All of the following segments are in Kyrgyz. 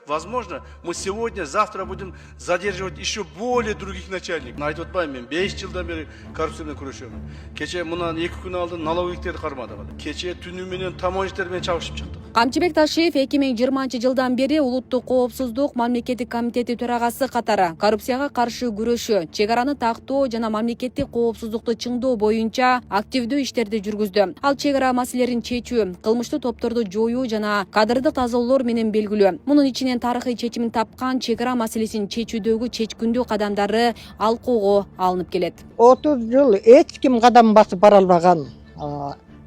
Возможно, мы сегодня, завтра будем задерживать еще более других начальников. Айтып атпаймын мен 5 жылдан бeri коррупциямен күрөшөмүн. Кече мынан 2 күн алдын налоговиктерди кармадык. Кече түнү менен таможниктер менен чабышып чыктык. Камчыбек Ташиев 2020 жылдан бери Улуттук коопсуздук мамлекеттик комитети төрагасы катары коррупцияга каршы күрөшүү, чек араны тактоо жана мамлекеттик коопсуздукту чыңдоо боюнча активдүү иштерди жүргүздү. Ал чек ара маселелерин чечүү, кылмыштуу топторду жоюу жана кадрдык тазалоолор менен белгилүү. Мунун ичинен тарыхый чечимин тапкан чек ара маселесин чечүүдөгү чечкүндүү кадамдары алкоого алынып келет. 30 жыл эч ким кадам басып бара албаган.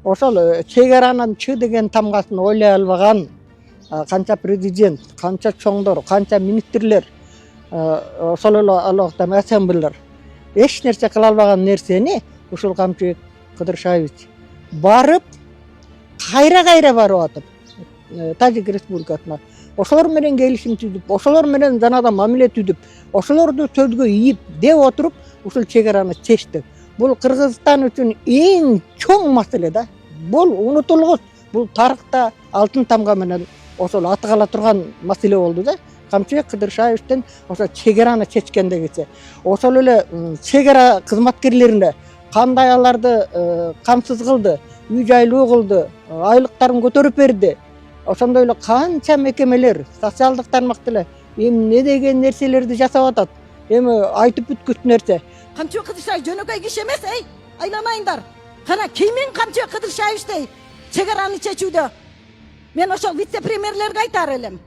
Ошол чек аранын чы деген тамгасын ойлой албаган канча президент, канча чоңдор, канча министрлер, ошол эле алактан ассамблеялар эч нерсе кыла албаган нерсени ушул Камчыбек Кыдыршаевич барып кайра барып атып Тажик Республикасына ошолор менен келишим түзүп, ошолор менен жанагыдай мамиле түзүп, ошолорду сөзгө ийип деп отуруп ушул чек араны чечти. Бул Кыргызстан үчүн эң чоң маселе да. Бул унутулгус, бул тарыхта алтын тамга менен ошол атыгала турган маселе болду да. Камчыбек Кыдыршаевичтен ошо чек араны чечкендегиче. Ошол эле чек ара кызматкерлерине кандай аларды камсыз кылды, үй жайлуу кылды, айлыктарын көтөрүп берди. Ошондой эле канча мекемелер, социалдык тармак деле эмне деген нерселерди жасап атат. Эми айтып бүткүс нерсе. Камчыбек Кыдыршаевич жөнөкөй киши эмес, айланайындар. Кана кийин Камчыбек Кыдыршаевичтей чек араны чечүүдө мен ошол вице-премьерлерге айтар элем.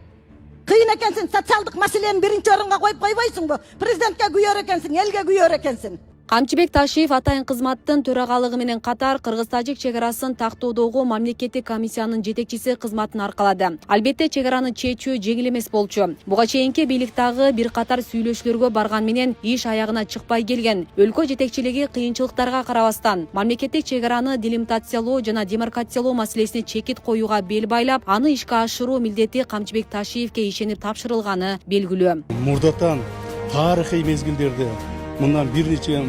Кыйын экенсиң, социалдык маселени биринчи орунга коюп койбойсуңбу? Президентке күйөр экенсиң, элге күйөр экенсиң. Камчыбек Ташиев атайын кызматтын төрагалыгы менен катар Кыргыз-Тажик чек арасын тактоодогу мамлекеттик комиссиянын жетекчиси кызматын аркалады. Албетте чек араны чечүү жеңил эмес болчу. Буга чейинки бийликтагы бир катар сүйлөшүүлөргө барган менен иш аягына чыкпай келген. Өлкө жетекчилиги кыйынчылыктарга карабастан мамлекеттик чек араны делимитациялоо жана демаркациялоо маселесине чекит коюуга бел байлап, аны ишке ашыруу милдети Камчыбек Ташиевке ишенип тапшырылганы белгилүү. Мурдатан тарыхый мезгилдерде мындан бир нече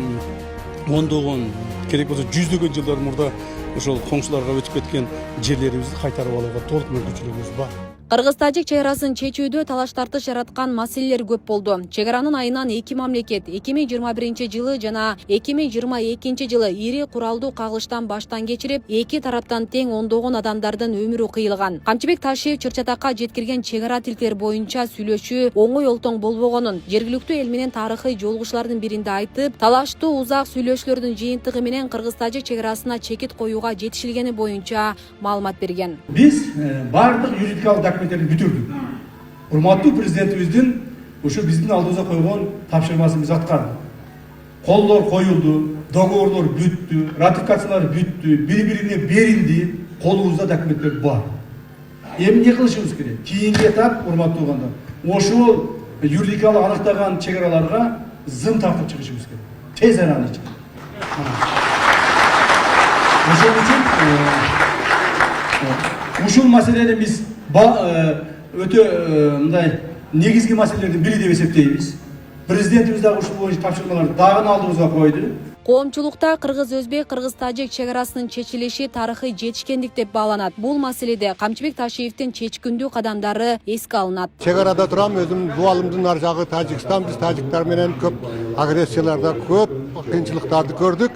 ондогон, керек болсо жүздөгөн жылдар мурда ошол коңшуларга өтүп кеткен жерлерибизди кайтарып алууга толук мүмкүнчүлүгүбүз бар. Кыргыз-Тажик чек арасын чечүүдө талаш тартыш жараткан маселелер көп болду. Чек аранын айынан 2 мамлекет 2021 жылы жана 2022 жылы ири куралдуу кагылыштан баштан кечирип, эки тараптан тең ондогон адамдардын өмүрү кыйылган. Камчыбек Ташиев чыр-чатакка жеткирген чек ара тилктер боюнча сүйлөшүү оңой олтоң болбогонун, жергиликтүү эл менен тарыхый жолугушуулардын биринде айтып, талаштуу узак сүйлөшүүлөрдүн жыйынтыгы менен Кыргыз-Тажик чек арасына чекит коюуга жетишилгени боюнча маалымат берген. Биз бардык юридикалык документтерди бүтүрдүк. Урматтуу президентибиздин ушу биздин алдыбызга койгон тапшырмасын биз аткардык. Колдор коюлду, договорлор бүттү, ратификациялар бүттү, бири-бирине берилди, колубузда документтер бар. Эми эмне кылышыбыз керек? Кийинки этап, урматтуу угандар, ошол юридикалык аныктаган чек араларга зым тартып чыгышыбыз керек. Тез араны ичинде. Ошол үчүн ушул маселени биз өтө мындай негизги маселелердин бири деп эсептейбиз. Президентибиз дагы ушул боюнча тапшырмаларды дагы алдыбызга койду. Коомчулукта Кыргыз-Өзбек, Кыргыз-Тажик чек арасынын чечилиши тарыхый жетишкендик деп бааланат. Бул маселеде Камчыбек Ташиевдин чечкүндүү кадамдары эске алынат. Чек арада турам, өзүм дубалымдын ар жагы Тажикстан, биз тажиктар менен көп агрессияларда, көп кыйынчылыктарды көрдүк.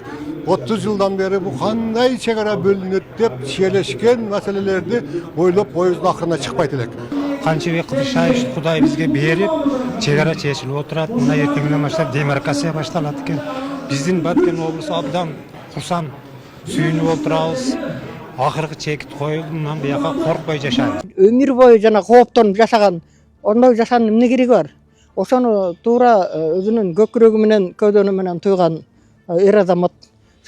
30 жылдан бери бу кандай чек ара бөлүнөт деп шиелешкен маселелерди ойлоп боюбуздун акырына чыкпайт элек. Камчыбек Кыдыршаевич Кудай бизге берип, чек ара чечилип отурат. Мына эртеңден баштап демаркация башталат экен. Биздин Баткен облусу абдан курсан, сүйүнүп отурабыз. Акыркы чекит коюлгандан бияка коркпой жашайбыз. Өмүр бою жана кооптонуп жашаган, ондой жашаанын эмне кереги бар? Ошону туура өзүнүн көкүрөгү менен, көдөнү менен туйган эр азамат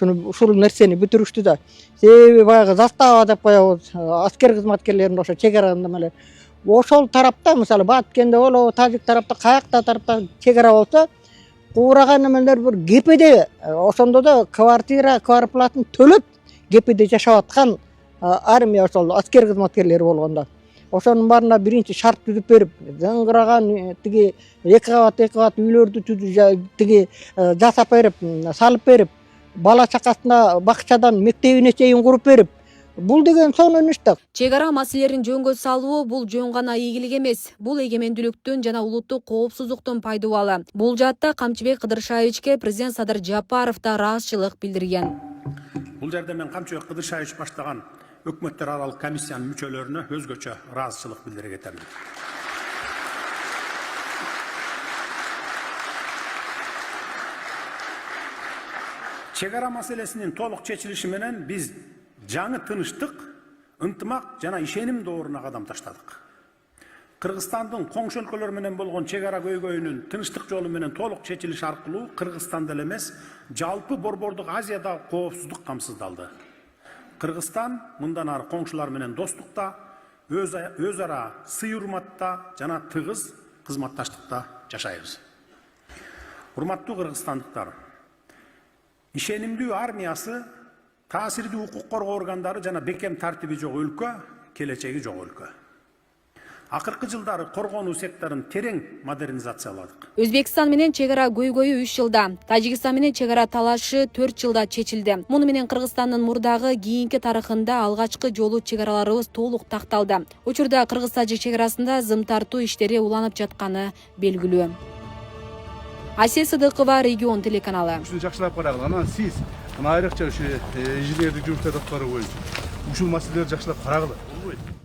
ушул нерсени бүтүрүштү да. Себеби баягы застава деп коебуз, аскер кызматкерлерин ошо чек араны эле. Ошол тарапта, мисалы Баткенде болобу, Тажик тарапта, каякта тарапта чек ара болсо, куураган эмелер бир ГПД, ошондо да квартира, квартплатын төлөп ГПД жашап аткан армия ошол аскер кызматкерлери болгондо. Ошонун баарына биринчи шарт түзүп берип, зыңгыраган тиги 2 кабат үйлөрдү түзүп, тиги жасап берип, салып берип, бала чакасына бакчадан мектебине чейин куруп берип, Бул деген сонун иш да. Чек ара маселелерин жөнгө салуу бул жөн гана ийгилик эмес. Бул эгемендүүлүктүн жана улуттук коопсуздуктун пайдубалы. Бул жаатта Камчыбек Кыдыршаевичке президент Садыр Жапаров да ыраазычылык билдирген. Бул жерде мен Камчыбек Кыдыршаевич баштаган өкмөттөр аралык комиссиянын мүчөлөрүнө өзгөчө ыраазычылык билдире кетемин. Чек ара маселесинин толук чечилиши менен биз жаңы тынычтык, ынтымак жана ишеним дооруна кадам таштадык. Кыргызстандын коңшу өлкөлөр менен болгон чек ара көйгөйүнүн тынычтык жолу менен толук чечилиши аркылуу Кыргызстанда эле эмес, жалпы Борбордук Азияда коопсуздук камсыздалды. Кыргызстан мындан ары коңшулар менен достукта, өз ара сый урматта жана тыгыз кызматташтыкта жашайбыз. Урматтуу кыргызстандыктар, ишенимдүү армиясы, таасирдүү укук коргоо органдары жана бекем тартиби жок өлкө, келечеги жок өлкө. Акыркы жылдары коргонуу секторун терең модернизацияладык. Өзбекстан менен чек ара көйгөйү 3 жылда, Тажикстан менен чек ара талашы 4 жылда чечилди. Муну менен Кыргызстандын мурдагы кийинки тарыхында алгачкы жолу чек араларыбыз толук такталды. Учурда Кыргыз-Тажик чек арасында зым тартуу иштери уланып жатканы белгилүү. Асия Сыдыкова, Регион телеканалы. Ушуну жакшылап карагыла. Анан сиз айрыкча ушу инженердик жумуштарды аткаруу боюнча ушул маселелерди жакшылап карагыла.